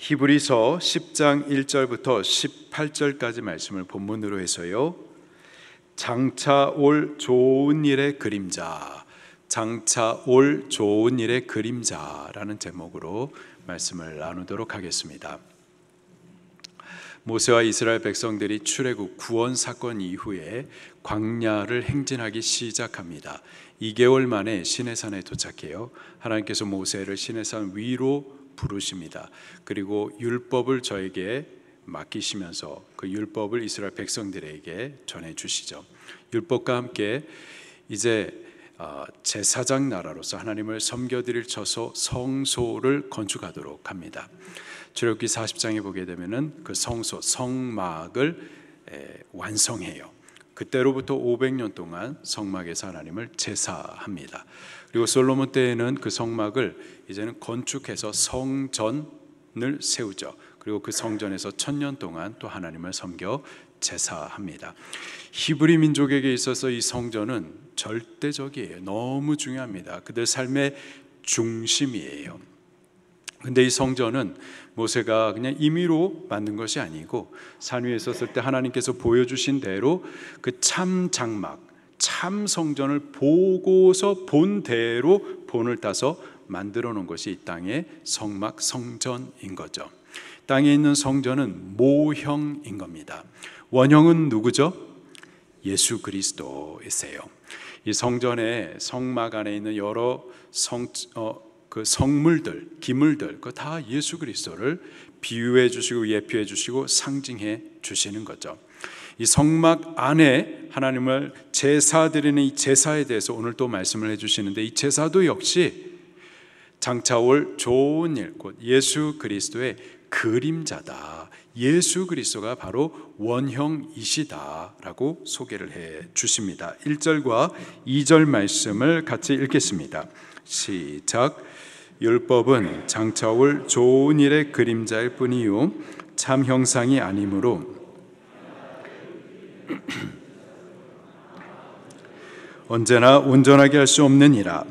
히브리서 10장 1절부터 18절까지 말씀을 본문으로 해서요, 장차 올 좋은 일의 그림자, 장차 올 좋은 일의 그림자라는 제목으로 말씀을 나누도록 하겠습니다. 모세와 이스라엘 백성들이 출애굽 구원 사건 이후에 광야를 행진하기 시작합니다. 2개월 만에 시내산에 도착해요. 하나님께서 모세를 시내산 위로 부르십니다. 그리고 율법을 저에게 맡기시면서 그 율법을 이스라엘 백성들에게 전해주시죠. 율법과 함께 이제 제사장 나라로서 하나님을 섬겨드릴 처소 성소를 건축하도록 합니다. 출애굽기 40장에 보게 되면은 그 성소 성막을 완성해요. 그때로부터 500년 동안 성막에서 하나님을 제사합니다. 그리고 솔로몬 때에는 그 성막을 이제는 건축해서 성전을 세우죠. 그리고 그 성전에서 1000년 동안 또 하나님을 섬겨 제사합니다. 히브리 민족에게 있어서 이 성전은 절대적이에요. 너무 중요합니다. 그들 삶의 중심이에요. 근데 이 성전은 모세가 그냥 임의로 만든 것이 아니고 산 위에 있었을 때 하나님께서 보여주신 대로 그 참 장막, 참 성전을 보고서 본 대로 본을 따서 만들어 놓은 것이 이 땅의 성막 성전인 거죠. 땅에 있는 성전은 모형인 겁니다. 원형은 누구죠? 예수 그리스도이세요. 이 성전의 성막 안에 있는 여러 그 성물들, 기물들, 그 다 예수 그리스도를 비유해 주시고 예표해 주시고 상징해 주시는 거죠. 이 성막 안에 하나님을 제사 드리는 이 제사에 대해서 오늘 또 말씀을 해주시는데, 이 제사도 역시 장차 올 좋은 일, 곧 예수 그리스도의 그림자다. 예수 그리스도가 바로 원형이시다라고 소개를 해 주십니다. 1절과 2절 말씀을 같이 읽겠습니다. 시작. 율법은 장차 올 좋은 일의 그림자일 뿐이요 참 형상이 아니므로 언제나 온전하게 할 수 없느니라.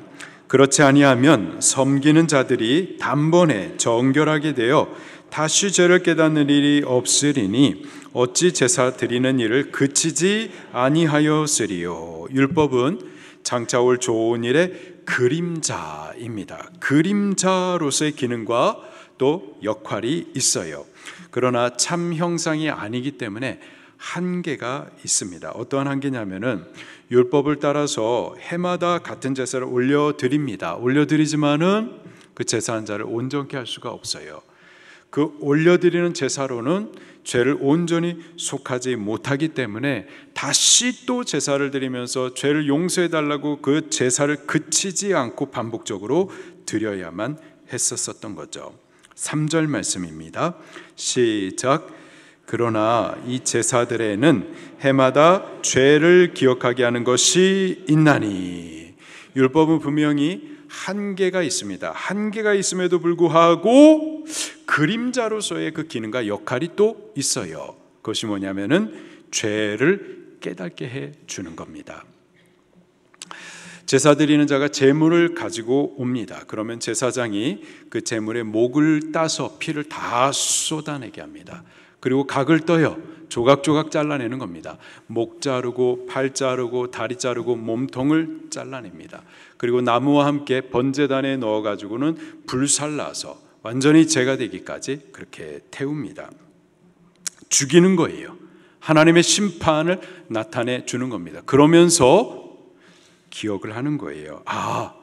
그렇지 아니하면 섬기는 자들이 단번에 정결하게 되어 다시 죄를 깨닫는 일이 없으리니 어찌 제사 드리는 일을 그치지 아니하였으리요. 율법은 장차 올 좋은 일의 그림자입니다. 그림자로서의 기능과 또 역할이 있어요. 그러나 참 형상이 아니기 때문에 한계가 있습니다. 어떠한 한계냐면은 율법을 따라서 해마다 같은 제사를 올려드립니다. 올려드리지만은 그 제사한 자를 온전케 할 수가 없어요. 그 올려드리는 제사로는 죄를 온전히 속하지 못하기 때문에 다시 또 제사를 드리면서 죄를 용서해 달라고 그 제사를 그치지 않고 반복적으로 드려야만 했었던 거죠. 3절 말씀입니다. 시작. 그러나 이 제사들에는 해마다 죄를 기억하게 하는 것이 있나니. 율법은 분명히 한계가 있습니다. 한계가 있음에도 불구하고 그림자로서의 그 기능과 역할이 또 있어요. 그것이 뭐냐면은 죄를 깨닫게 해 주는 겁니다. 제사 드리는 자가 제물을 가지고 옵니다. 그러면 제사장이 그 제물의 목을 따서 피를 다 쏟아내게 합니다. 그리고 각을 떠요. 조각조각 잘라내는 겁니다. 목 자르고 팔 자르고 다리 자르고 몸통을 잘라냅니다. 그리고 나무와 함께 번제단에 넣어가지고는 불살라서 완전히 제가 되기까지 그렇게 태웁니다. 죽이는 거예요. 하나님의 심판을 나타내 주는 겁니다. 그러면서 기억을 하는 거예요. 아,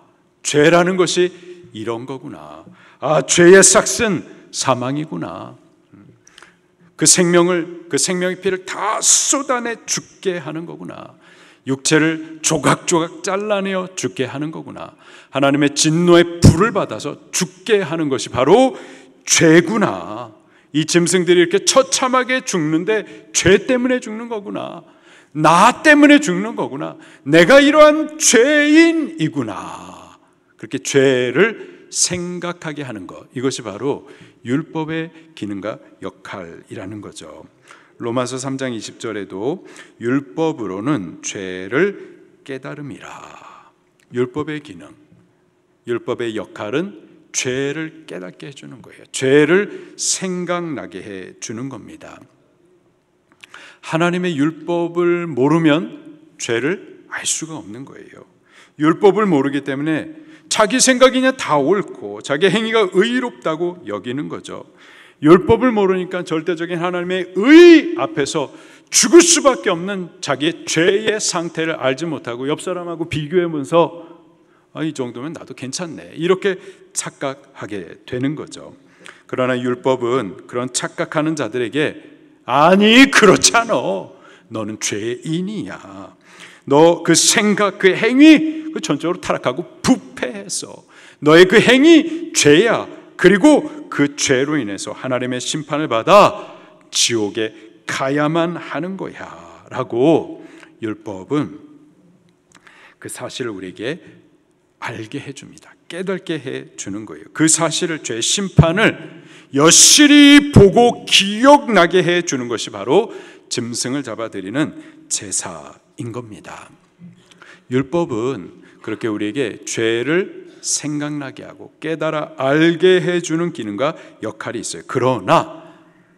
죄라는 것이 이런 거구나. 아, 죄의 삭은 사망이구나. 그 생명의 피를 다 쏟아내 죽게 하는 거구나. 육체를 조각조각 잘라내어 죽게 하는 거구나. 하나님의 진노의 불을 받아서 죽게 하는 것이 바로 죄구나. 이 짐승들이 이렇게 처참하게 죽는데 죄 때문에 죽는 거구나. 나 때문에 죽는 거구나. 내가 이러한 죄인이구나. 그렇게 죄를 생각하게 하는 것, 이것이 바로 율법의 기능과 역할이라는 거죠. 로마서 3장 20절에도 율법으로는 죄를 깨달음이라. 율법의 기능, 율법의 역할은 죄를 깨닫게 해주는 거예요. 죄를 생각나게 해주는 겁니다. 하나님의 율법을 모르면 죄를 알 수가 없는 거예요. 율법을 모르기 때문에 자기 생각이 그냥 다 옳고 자기 행위가 의롭다고 여기는 거죠. 율법을 모르니까 절대적인 하나님의 의 앞에서 죽을 수밖에 없는 자기의 죄의 상태를 알지 못하고 옆 사람하고 비교하면서 이 정도면 나도 괜찮네 이렇게 착각하게 되는 거죠. 그러나 율법은 그런 착각하는 자들에게 아니 그렇지 않아. 너는 죄인이야. 너 그 생각 그 행위 그 전적으로 타락하고 부패해서 너의 그 행위 죄야. 그리고 그 죄로 인해서 하나님의 심판을 받아 지옥에 가야만 하는 거야 라고 율법은 그 사실을 우리에게 알게 해줍니다. 깨닫게 해주는 거예요. 그 사실을 죄의 심판을 여실히 보고 기억나게 해주는 것이 바로 짐승을 잡아들이는 제사인 겁니다. 율법은 그렇게 우리에게 죄를 생각나게 하고 깨달아 알게 해주는 기능과 역할이 있어요. 그러나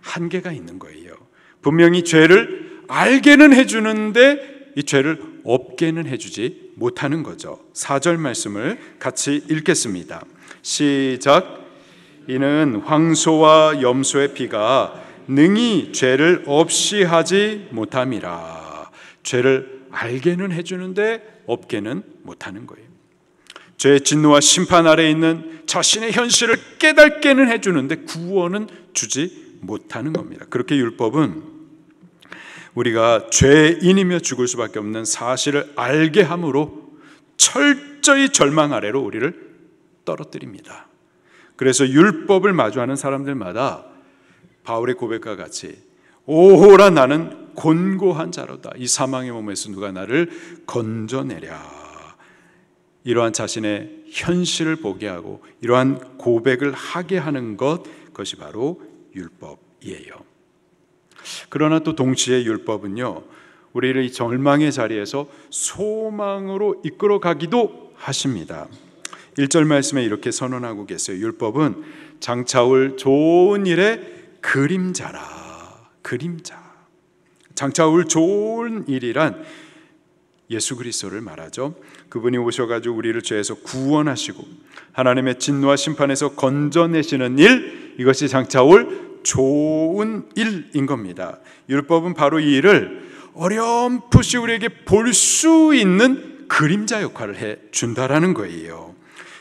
한계가 있는 거예요. 분명히 죄를 알게는 해주는데 이 죄를 없게는 해주지 못하는 거죠. 4절 말씀을 같이 읽겠습니다. 시작. 이는 황소와 염소의 피가 능히 죄를 없이 하지 못함이라. 죄를 알게는 해주는데 없게는 못하는 거예요. 죄의 진노와 심판 아래에 있는 자신의 현실을 깨닫게는 해주는데 구원은 주지 못하는 겁니다. 그렇게 율법은 우리가 죄인이며 죽을 수밖에 없는 사실을 알게 함으로 철저히 절망 아래로 우리를 떨어뜨립니다. 그래서 율법을 마주하는 사람들마다 바울의 고백과 같이 오호라 나는 곤고한 자로다. 이 사망의 몸에서 누가 나를 건져내랴. 이러한 자신의 현실을 보게 하고 이러한 고백을 하게 하는 그것이 바로 율법이에요. 그러나 또 동시에 율법은요, 우리를 이 절망의 자리에서 소망으로 이끌어 가기도 하십니다. 1절 말씀에 이렇게 선언하고 계세요. 율법은 장차올 좋은 일의 그림자라. 그림자. 장차올 좋은 일이란 예수 그리스도를 말하죠. 그분이 오셔가지고 우리를 죄에서 구원하시고 하나님의 진노와 심판에서 건져내시는 일, 이것이 장차올 좋은 일인 겁니다. 율법은 바로 이 일을 어렴풋이 우리에게 볼 수 있는 그림자 역할을 해준다라는 거예요.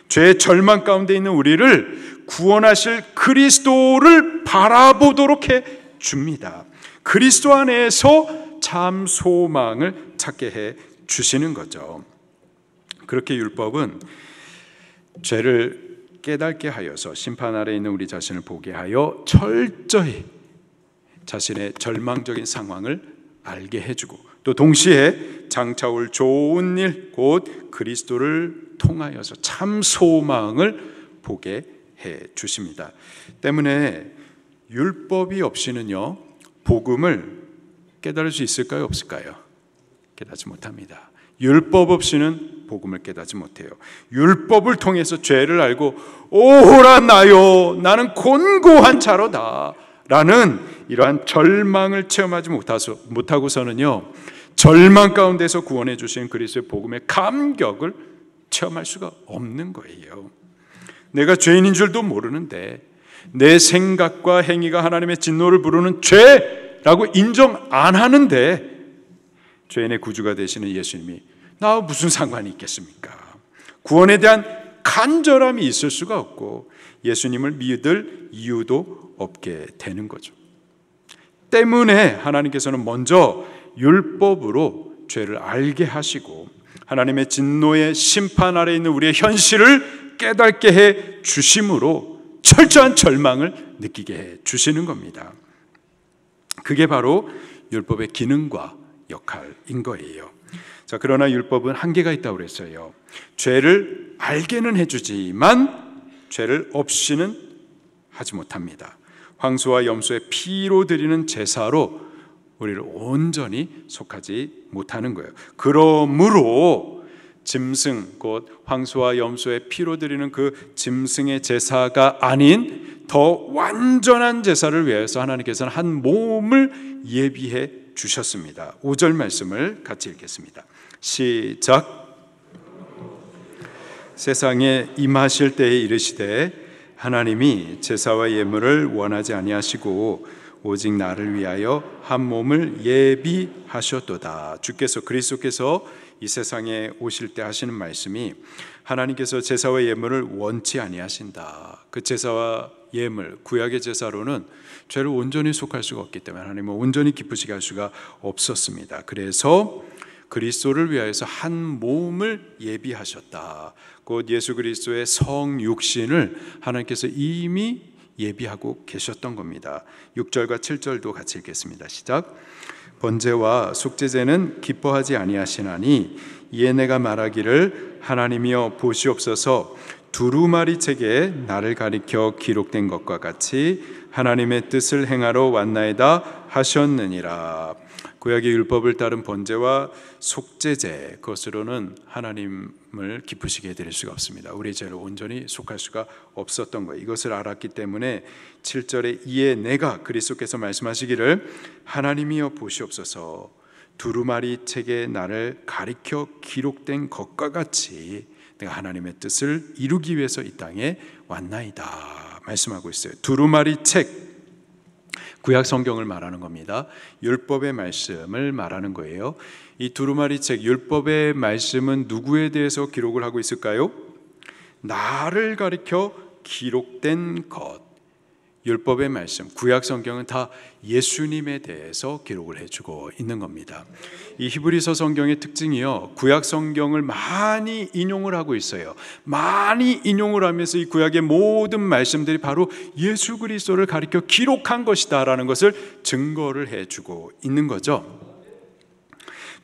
죄의 절망 가운데 있는 우리를 구원하실 그리스도를 바라보도록 해줍니다. 그리스도 안에서 참 소망을 찾게 해주시는 거죠. 그렇게 율법은 죄를 깨닫게 하여서 심판 아래에 있는 우리 자신을 보게 하여 철저히 자신의 절망적인 상황을 알게 해주고 또 동시에 장차올 좋은 일 곧 그리스도를 통하여서 참 소망을 보게 해주십니다. 때문에 율법이 없이는요 복음을 깨달을 수 있을까요? 없을까요? 깨닫지 못합니다. 율법 없이는 복음을 깨닫지 못해요. 율법을 통해서 죄를 알고 오호라 나요 나는 곤고한 자로다 라는 이러한 절망을 체험하지 못하고서는요 절망 가운데서 구원해 주신 그리스도의 복음의 감격을 체험할 수가 없는 거예요. 내가 죄인인 줄도 모르는데 내 생각과 행위가 하나님의 진노를 부르는 죄라고 인정 안 하는데 죄인의 구주가 되시는 예수님이 나와 무슨 상관이 있겠습니까? 구원에 대한 간절함이 있을 수가 없고 예수님을 믿을 이유도 없게 되는 거죠. 때문에 하나님께서는 먼저 율법으로 죄를 알게 하시고 하나님의 진노의 심판 아래에 있는 우리의 현실을 깨닫게 해 주심으로 철저한 절망을 느끼게 해 주시는 겁니다. 그게 바로 율법의 기능과 역할인 거예요. 자, 그러나 율법은 한계가 있다고 그랬어요. 죄를 알게는 해주지만 죄를 없이는 하지 못합니다. 황소와 염소의 피로 드리는 제사로 우리를 온전히 속하지 못하는 거예요. 그러므로 짐승 곧 황소와 염소의 피로 드리는 그 짐승의 제사가 아닌 더 완전한 제사를 위해서 하나님께서는 한 몸을 예비해 주셨습니다. 5절 말씀을 같이 읽겠습니다. 시작. 세상에 임하실 때에 이르시되 하나님이 제사와 예물을 원하지 아니하시고 오직 나를 위하여 한 몸을 예비하셨도다. 주께서 그리스도께서 이 세상에 오실 때 하시는 말씀이 하나님께서 제사와 예물을 원치 아니하신다. 그 제사와 예물, 구약의 제사로는 죄를 온전히 속할 수가 없기 때문에 하나님은 온전히 기쁘시게 할 수가 없었습니다. 그래서 그리스도를 위하여서 한 몸을 예비하셨다. 곧 예수 그리스도의 성육신을 하나님께서 이미 예비하고 계셨던 겁니다. 6절과 7절도 같이 읽겠습니다. 시작. 번제와 속죄제는 기뻐하지 아니하시나니 이에 내가 말하기를 하나님이여 보시옵소서 두루마리 책에 나를 가리켜 기록된 것과 같이 하나님의 뜻을 행하러 왔나이다 하셨느니라. 구약의 율법을 따른 번제와 속죄제, 그것으로는 하나님을 기쁘시게 해드릴 수가 없습니다. 우리의 죄를 온전히 속할 수가 없었던 거예요. 이것을 알았기 때문에 7절에 이에 내가, 그리스도께서 말씀하시기를 하나님이여 보시옵소서 두루마리 책에 나를 가리켜 기록된 것과 같이 내가 하나님의 뜻을 이루기 위해서 이 땅에 왔나이다 말씀하고 있어요. 두루마리 책, 구약 성경을 말하는 겁니다. 율법의 말씀을 말하는 거예요. 이 두루마리 책, 율법의 말씀은 누구에 대해서 기록을 하고 있을까요? 나를 가리켜 기록된 것. 율법의 말씀, 구약 성경은 다 예수님에 대해서 기록을 해주고 있는 겁니다. 이 히브리서 성경의 특징이요, 구약 성경을 많이 인용을 하고 있어요. 많이 인용을 하면서 이 구약의 모든 말씀들이 바로 예수 그리스도를 가리켜 기록한 것이다라는 것을 증거를 해주고 있는 거죠.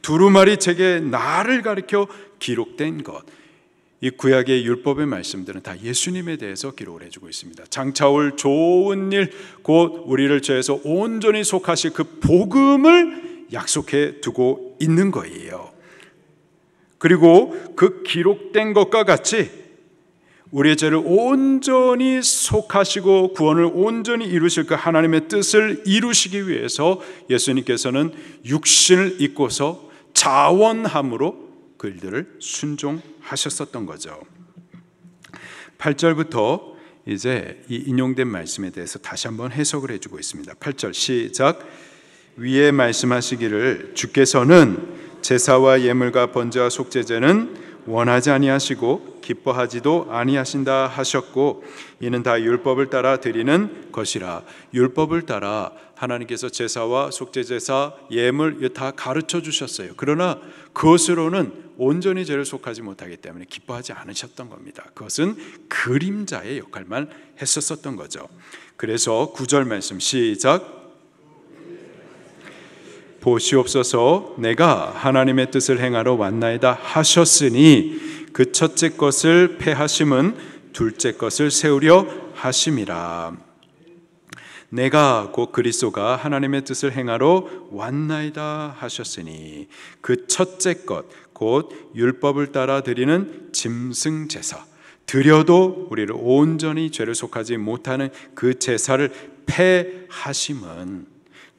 두루마리 책에 나를 가리켜 기록된 것, 이 구약의 율법의 말씀들은 다 예수님에 대해서 기록을 해주고 있습니다. 장차올 좋은 일, 곧 우리를 죄에서 온전히 속하실 그 복음을 약속해 두고 있는 거예요. 그리고 그 기록된 것과 같이 우리의 죄를 온전히 속하시고 구원을 온전히 이루실 그 하나님의 뜻을 이루시기 위해서 예수님께서는 육신을 입고서 자원함으로 그 일들을 순종하셨었던 거죠. 8절부터 이제 이 인용된 말씀에 대해서 다시 한번 해석을 해주고 있습니다. 8절 시작. 위에 말씀하시기를 주께서는 제사와 예물과 번제와 속죄제는 원하지 아니하시고 기뻐하지도 아니하신다 하셨고 이는 다 율법을 따라 드리는 것이라. 율법을 따라 하나님께서 제사와 속죄제사, 예물 다 가르쳐 주셨어요. 그러나 그것으로는 온전히 죄를 속하지 못하기 때문에 기뻐하지 않으셨던 겁니다. 그것은 그림자의 역할만 했었던 거죠. 그래서 9절 말씀 시작. 보시옵소서 내가 하나님의 뜻을 행하러 왔나이다 하셨으니 그 첫째 것을 폐하심은 둘째 것을 세우려 하심이라. 내가 곧 그리스도가 하나님의 뜻을 행하러 왔나이다 하셨으니 그 첫째 것 곧 율법을 따라 드리는 짐승 제사, 드려도 우리를 온전히 죄를 속하지 못하는 그 제사를 폐하심은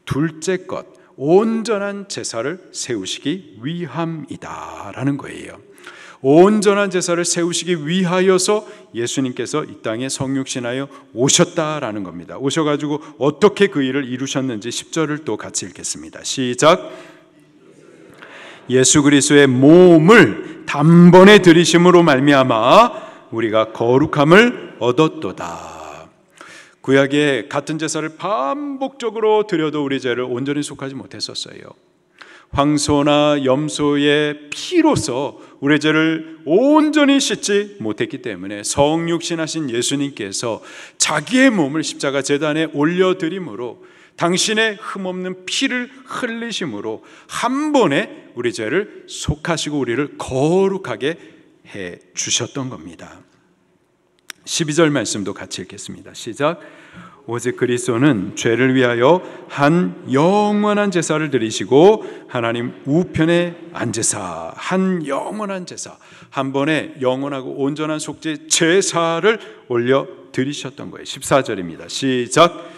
둘째 것 온전한 제사를 세우시기 위함이다라는 거예요. 온전한 제사를 세우시기 위하여서 예수님께서 이 땅에 성육신하여 오셨다라는 겁니다. 오셔가지고 어떻게 그 일을 이루셨는지 10절을 또 같이 읽겠습니다. 시작. 예수 그리스도의 몸을 단번에 들이심으로 말미암아 우리가 거룩함을 얻었도다. 구약에 같은 제사를 반복적으로 드려도 우리 죄를 온전히 속하지 못했었어요. 황소나 염소의 피로서 우리의 죄를 온전히 씻지 못했기 때문에 성육신하신 예수님께서 자기의 몸을 십자가 제단에 올려드림으로 당신의 흠없는 피를 흘리심으로 한 번에 우리 죄를 속하시고 우리를 거룩하게 해 주셨던 겁니다. 12절 말씀도 같이 읽겠습니다. 시작. 오직 그리스도는 죄를 위하여 한 영원한 제사를 드리시고 하나님 우편에 앉으사, 한 영원한 제사, 한 번에 영원하고 온전한 속죄 제사를 올려 드리셨던 거예요. 14절입니다. 시작.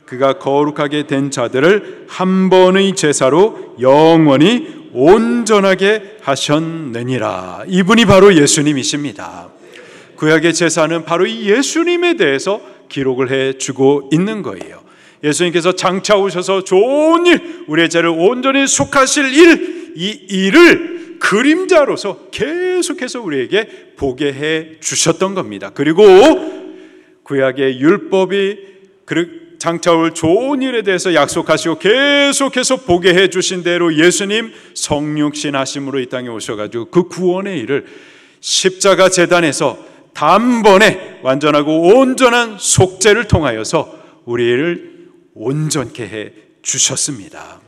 그가 거룩하게 된 자들을 한 번의 제사로 영원히 온전하게 하셨느니라. 이분이 바로 예수님이십니다. 구약의 제사는 바로 이 예수님에 대해서 기록을 해주고 있는 거예요. 예수님께서 장차 오셔서 좋은 일, 우리의 죄를 온전히 속하실 일, 이 일을 그림자로서 계속해서 우리에게 보게 해 주셨던 겁니다. 그리고 구약의 율법이 장차 올 좋은 일에 대해서 약속하시고 계속해서 보게 해 주신 대로 예수님 성육신 하심으로 이 땅에 오셔가지고 그 구원의 일을 십자가 제단에서 단번에 완전하고 온전한 속죄를 통하여서 우리를 온전케 해 주셨습니다.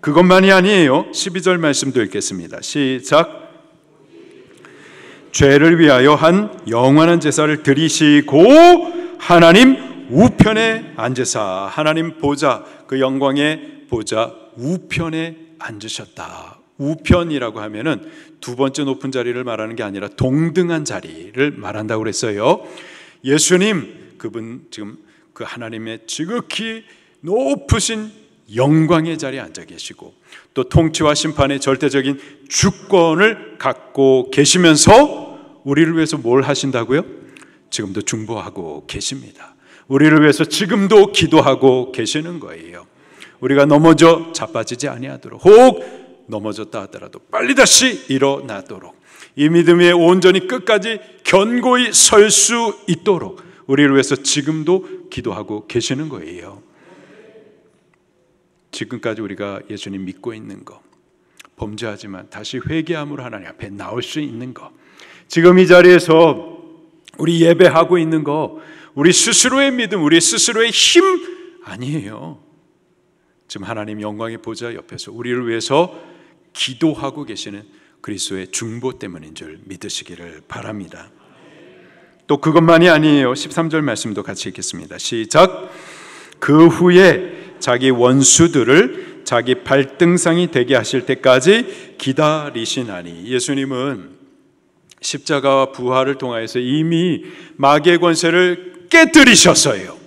그것만이 아니에요. 12절 말씀도 읽겠습니다. 시작. 죄를 위하여 한 영원한 제사를 드리시고 하나님 우편에 앉으사, 하나님 보좌, 그 영광의 보좌 우편에 앉으셨다. 우편이라고 하면은 두 번째 높은 자리를 말하는 게 아니라 동등한 자리를 말한다고 그랬어요. 예수님, 그분 지금 그 하나님의 지극히 높으신 영광의 자리에 앉아 계시고 또 통치와 심판의 절대적인 주권을 갖고 계시면서 우리를 위해서 뭘 하신다고요? 지금도 중보하고 계십니다. 우리를 위해서 지금도 기도하고 계시는 거예요. 우리가 넘어져 자빠지지 아니하도록, 혹 넘어졌다 하더라도 빨리 다시 일어나도록, 이 믿음 위에 온전히 끝까지 견고히 설 수 있도록 우리를 위해서 지금도 기도하고 계시는 거예요. 지금까지 우리가 예수님 믿고 있는 거, 범죄하지만 다시 회개함으로 하나님 앞에 나올 수 있는 거, 지금 이 자리에서 우리 예배하고 있는 거, 우리 스스로의 믿음, 우리 스스로의 힘 아니에요. 지금 하나님 영광의 보좌 옆에서 우리를 위해서 기도하고 계시는 그리스도의 중보 때문인 줄 믿으시기를 바랍니다. 또 그것만이 아니에요. 13절 말씀도 같이 읽겠습니다. 시작. 그 후에 자기 원수들을 자기 발등상이 되게 하실 때까지 기다리시나니. 예수님은 십자가와 부활을 통하여서 이미 마귀의 권세를 깨뜨리셨어요.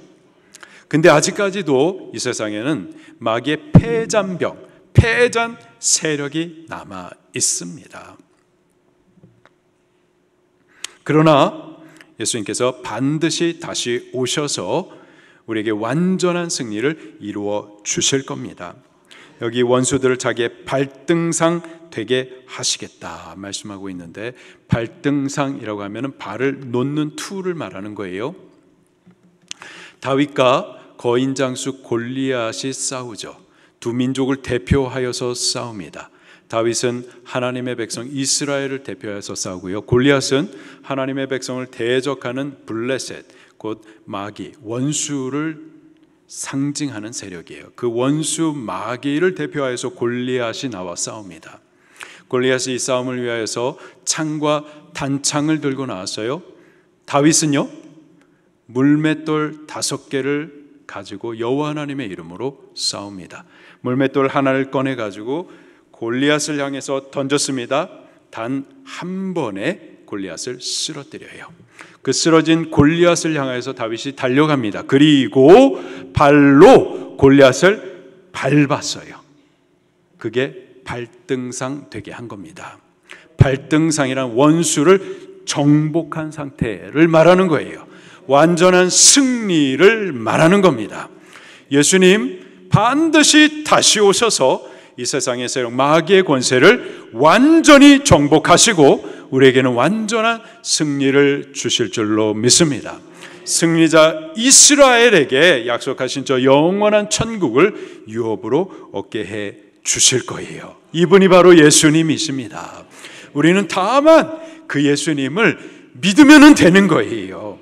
근데 아직까지도 이 세상에는 마귀의 패잔병, 패잔 세력이 남아 있습니다. 그러나 예수님께서 반드시 다시 오셔서 우리에게 완전한 승리를 이루어 주실 겁니다. 여기 원수들을 자기의 발등상 되게 하시겠다 말씀하고 있는데, 발등상이라고 하면 발을 놓는 투를 말하는 거예요. 다윗과 거인장수 골리앗이 싸우죠. 두 민족을 대표하여서 싸웁니다. 다윗은 하나님의 백성 이스라엘을 대표해서 싸우고요. 골리앗은 하나님의 백성을 대적하는 블레셋, 곧 마귀, 원수를 상징하는 세력이에요. 그 원수 마귀를 대표하여서 골리앗이 나와 싸웁니다. 골리앗이 이 싸움을 위하여서 창과 단창을 들고 나왔어요. 다윗은요, 물맷돌 5개를 가지고 여호와 하나님의 이름으로 싸웁니다. 물맷돌 하나를 꺼내 가지고 골리앗을 향해서 던졌습니다. 단 한 번에 골리앗을 쓰러뜨려요. 그 쓰러진 골리앗을 향해서 다윗이 달려갑니다. 그리고 발로 골리앗을 밟았어요. 그게 발등상 되게 한 겁니다. 발등상이란 원수를 정복한 상태를 말하는 거예요. 완전한 승리를 말하는 겁니다. 예수님 반드시 다시 오셔서 이 세상의 세력 마귀의 권세를 완전히 정복하시고 우리에게는 완전한 승리를 주실 줄로 믿습니다. 승리자 이스라엘에게 약속하신 저 영원한 천국을 유업으로 얻게 해 주실 거예요. 이분이 바로 예수님이십니다. 우리는 다만 그 예수님을 믿으면 되는 거예요.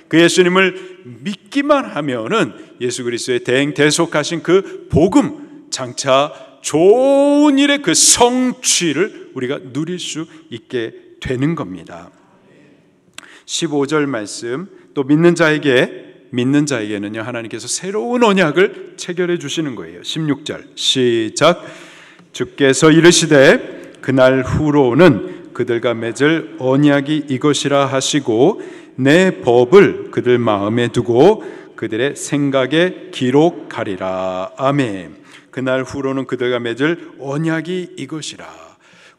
그 예수님을 믿기만 하면은 예수 그리스도의 대행대속하신 그 복음, 장차 좋은 일의 그 성취를 우리가 누릴 수 있게 되는 겁니다. 15절 말씀, 또 믿는 자에게는요 하나님께서 새로운 언약을 체결해 주시는 거예요. 16절 시작. 주께서 이르시되 그날 후로는 그들과 맺을 언약이 이것이라 하시고 내 법을 그들 마음에 두고 그들의 생각에 기록하리라. 아멘. 그날 후로는 그들과 맺을 언약이 이것이라.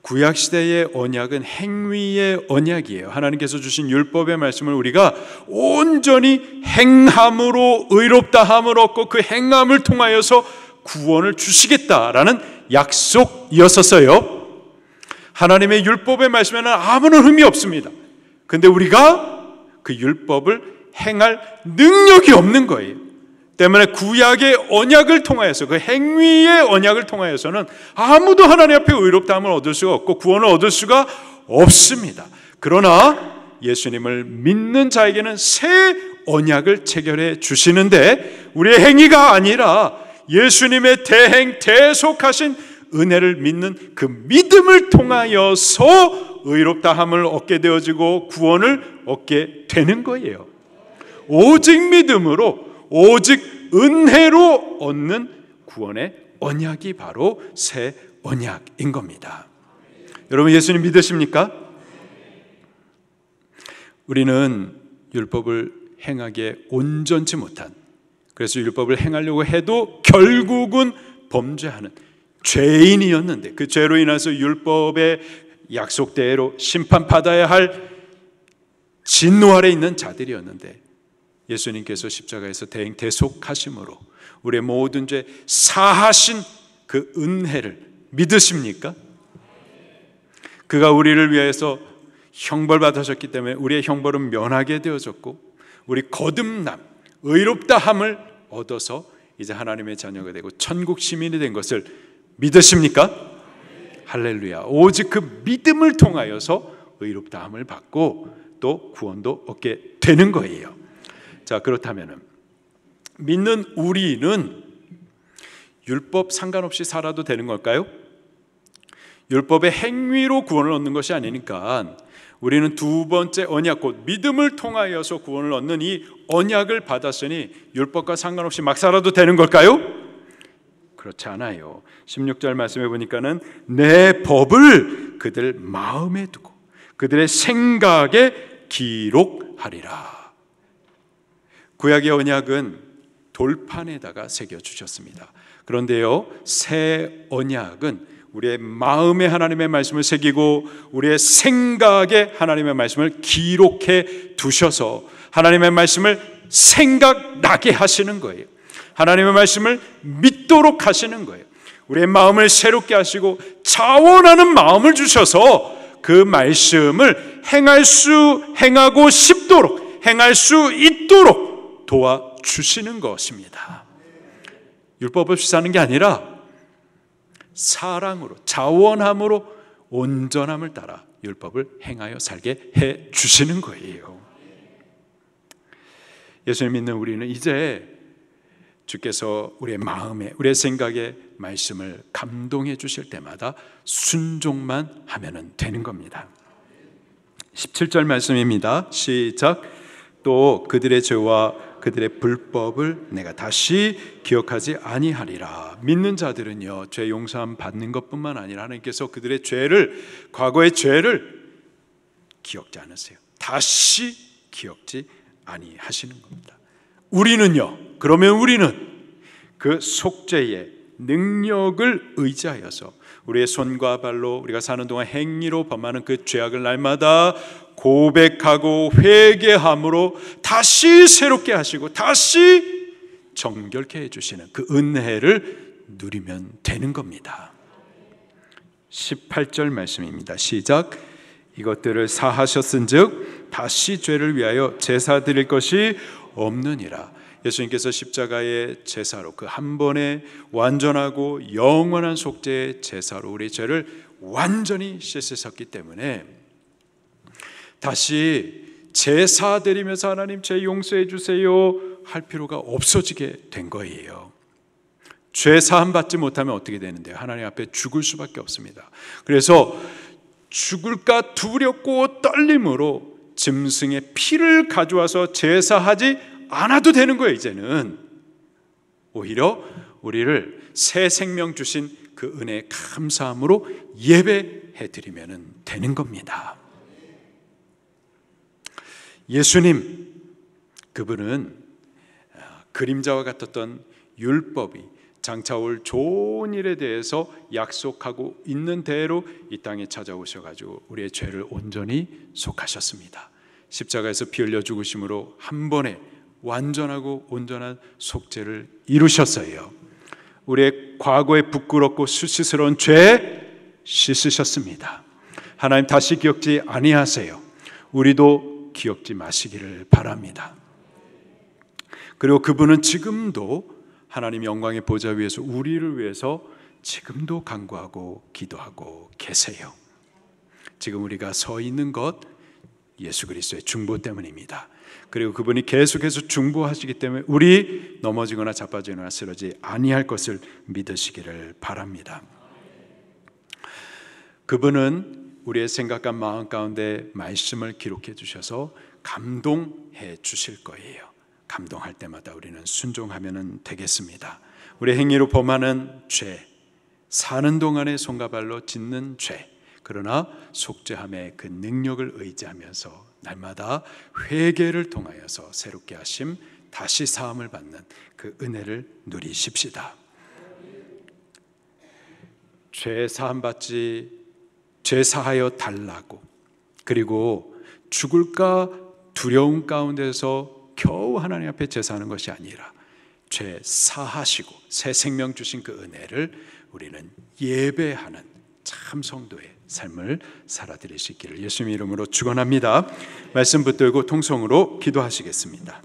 구약시대의 언약은 행위의 언약이에요. 하나님께서 주신 율법의 말씀을 우리가 온전히 행함으로 의롭다함을 얻고 그 행함을 통하여서 구원을 주시겠다라는 약속이었었어요. 하나님의 율법의 말씀에는 아무런 흠이 없습니다. 근데 우리가 그 율법을 행할 능력이 없는 거예요. 때문에 구약의 언약을 통하여서, 그 행위의 언약을 통하여서는 아무도 하나님 앞에 의롭다함을 얻을 수가 없고 구원을 얻을 수가 없습니다. 그러나 예수님을 믿는 자에게는 새 언약을 체결해 주시는데 우리의 행위가 아니라 예수님의 대행 대속하신 은혜를 믿는 그 믿음을 통하여서 의롭다함을 얻게 되어지고 구원을 얻게 되는 거예요. 오직 믿음으로, 오직 은혜로 얻는 구원의 언약이 바로 새 언약인 겁니다. 여러분 예수님 믿으십니까? 우리는 율법을 행하기에 온전치 못한, 그래서 율법을 행하려고 해도 결국은 범죄하는 죄인이었는데, 그 죄로 인해서 율법의 약속대로 심판받아야 할 진노 아래 있는 자들이었는데 예수님께서 십자가에서 대행 대속하심으로 우리의 모든 죄 사하신 그 은혜를 믿으십니까? 그가 우리를 위해서 형벌받으셨기 때문에 우리의 형벌은 면하게 되어졌고 우리 거듭남, 의롭다함을 얻어서 이제 하나님의 자녀가 되고 천국 시민이 된 것을 믿으십니까? 할렐루야. 오직 그 믿음을 통하여서 의롭다함을 받고 또 구원도 얻게 되는 거예요. 자, 그렇다면 믿는 우리는 율법 상관없이 살아도 되는 걸까요? 율법의 행위로 구원을 얻는 것이 아니니까 우리는 두 번째 언약, 곧 믿음을 통하여서 구원을 얻는 이 언약을 받았으니 율법과 상관없이 막 살아도 되는 걸까요? 그렇지 않아요. 16절 말씀해 보니까는 내 법을 그들 마음에 두고 그들의 생각에 기록하리라. 구약의 언약은 돌판에다가 새겨주셨습니다. 그런데요, 새 언약은 우리의 마음에 하나님의 말씀을 새기고 우리의 생각에 하나님의 말씀을 기록해 두셔서 하나님의 말씀을 생각나게 하시는 거예요. 하나님의 말씀을 믿도록 하시는 거예요. 우리의 마음을 새롭게 하시고 자원하는 마음을 주셔서 그 말씀을 행하고 싶도록, 행할 수 있도록 도와주시는 것입니다. 율법 없이 사는 게 아니라 사랑으로, 자원함으로, 온전함을 따라 율법을 행하여 살게 해주시는 거예요. 예수님 믿는 우리는 이제 주께서 우리의 마음에, 우리의 생각에 말씀을 감동해 주실 때마다 순종만 하면 되는 겁니다. 17절 말씀입니다. 시작. 또 그들의 죄와 그들의 불법을 내가 다시 기억하지 아니하리라. 믿는 자들은요, 죄 용서함 받는 것뿐만 아니라 하나님께서 그들의 죄를, 과거의 죄를 기억지 않으세요. 다시 기억지 아니하시는 겁니다. 우리는요, 그러면 우리는 그 속죄의 능력을 의지하여서 우리의 손과 발로 우리가 사는 동안 행위로 범하는 그 죄악을 날마다 고백하고 회개함으로 다시 새롭게 하시고 다시 정결케 해주시는 그 은혜를 누리면 되는 겁니다. 18절 말씀입니다. 시작. 이것들을 사하셨은즉 다시 죄를 위하여 제사 드릴 것이 없느니라. 예수님께서 십자가의 제사로, 그 한 번의 완전하고 영원한 속죄의 제사로 우리 죄를 완전히 씻으셨기 때문에 다시 제사 드리면서 하나님 죄 용서해 주세요 할 필요가 없어지게 된 거예요. 죄 사함 받지 못하면 어떻게 되는데요? 하나님 앞에 죽을 수밖에 없습니다. 그래서 죽을까 두렵고 떨림으로 짐승의 피를 가져와서 제사하지 않아도 되는 거예요. 이제는 오히려 우리를 새 생명 주신 그 은혜에 감사함으로 예배해 드리면 되는 겁니다. 예수님, 그분은 그림자와 같았던 율법이 장차올 좋은 일에 대해서 약속하고 있는 대로 이 땅에 찾아오셔가지고 우리의 죄를 온전히 속하셨습니다. 십자가에서 피 흘려 죽으심으로 한 번에 완전하고 온전한 속죄를 이루셨어요. 우리의 과거의 부끄럽고 수치스러운 죄 씻으셨습니다. 하나님 다시 기억지 아니하세요. 우리도 기억지 마시기를 바랍니다. 그리고 그분은 지금도 하나님 영광의 보좌 위에서 우리를 위해서 지금도 간구하고 기도하고 계세요. 지금 우리가 서 있는 것 예수 그리스도의 중보 때문입니다. 그리고 그분이 계속해서 중보하시기 때문에 우리 넘어지거나 자빠지거나 쓰러지지 아니할 것을 믿으시기를 바랍니다. 그분은 우리의 생각과 마음 가운데 말씀을 기록해 주셔서 감동해 주실 거예요. 감동할 때마다 우리는 순종하면 되겠습니다. 우리 행위로 범하는 죄, 사는 동안에 손과 발로 짓는 죄, 그러나 속죄함의 그 능력을 의지하면서 날마다 회개를 통하여서 새롭게 하심, 다시 사함을 받는 그 은혜를 누리십시다. 죄 사함 받지, 죄 사하여 달라고, 그리고 죽을까 두려움 가운데서 겨우 하나님 앞에 제사하는 것이 아니라 죄 사하시고 새 생명 주신 그 은혜를 우리는 예배하는 참 성도의 삶을 살아드릴 수 있기를 예수님의 이름으로 축원합니다. 말씀 붙들고 통성으로 기도하시겠습니다.